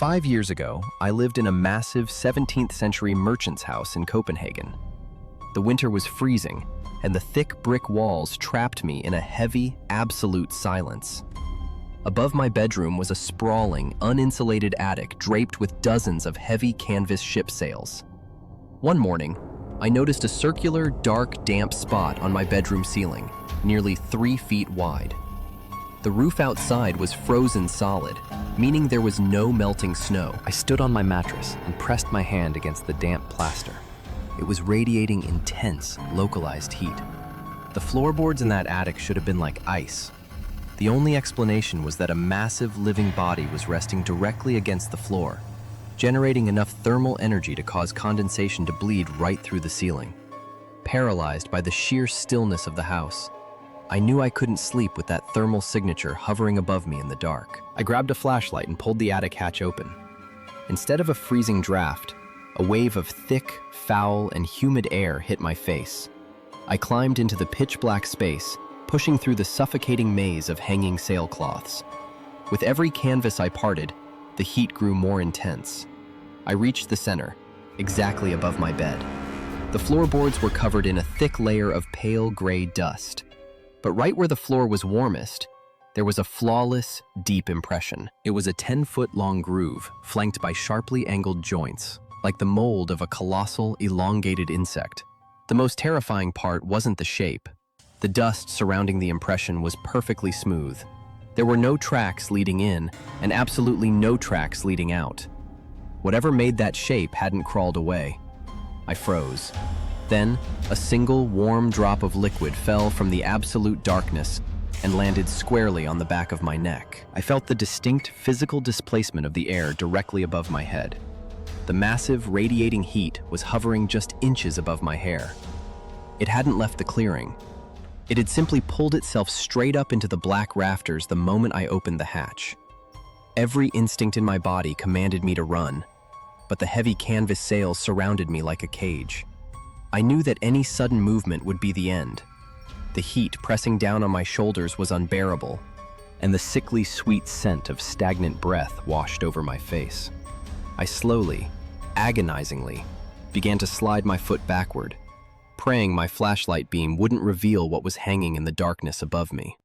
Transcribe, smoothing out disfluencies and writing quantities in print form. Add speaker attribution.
Speaker 1: 5 years ago, I lived in a massive 17th century merchant's house in Copenhagen. The winter was freezing, and the thick brick walls trapped me in a heavy, absolute silence. Above my bedroom was a sprawling, uninsulated attic draped with dozens of heavy canvas ship sails. One morning, I noticed a circular, dark, damp spot on my bedroom ceiling, nearly 3 feet wide. The roof outside was frozen solid, meaning there was no melting snow.
Speaker 2: I stood on my mattress and pressed my hand against the damp plaster. It was radiating intense, localized heat. The floorboards in that attic should have been like ice. The only explanation was that a massive living body was resting directly against the floor, generating enough thermal energy to cause condensation to bleed right through the ceiling. Paralyzed by the sheer stillness of the house, I knew I couldn't sleep with that thermal signature hovering above me in the dark. I grabbed a flashlight and pulled the attic hatch open. Instead of a freezing draft, a wave of thick, foul, and humid air hit my face. I climbed into the pitch-black space, pushing through the suffocating maze of hanging sailcloths. With every canvas I parted, the heat grew more intense. I reached the center, exactly above my bed. The floorboards were covered in a thick layer of pale gray dust. But right where the floor was warmest, there was a flawless, deep impression. It was a 10-foot-long groove, flanked by sharply angled joints, like the mold of a colossal, elongated insect. The most terrifying part wasn't the shape. The dust surrounding the impression was perfectly smooth. There were no tracks leading in, and absolutely no tracks leading out. Whatever made that shape hadn't crawled away. I froze. Then, a single warm drop of liquid fell from the absolute darkness and landed squarely on the back of my neck. I felt the distinct physical displacement of the air directly above my head. The massive, radiating heat was hovering just inches above my hair. It hadn't left the clearing. It had simply pulled itself straight up into the black rafters the moment I opened the hatch. Every instinct in my body commanded me to run, but the heavy canvas sails surrounded me like a cage. I knew that any sudden movement would be the end. The heat pressing down on my shoulders was unbearable, and the sickly sweet scent of stagnant breath washed over my face. I slowly, agonizingly, began to slide my foot backward, praying my flashlight beam wouldn't reveal what was hanging in the darkness above me.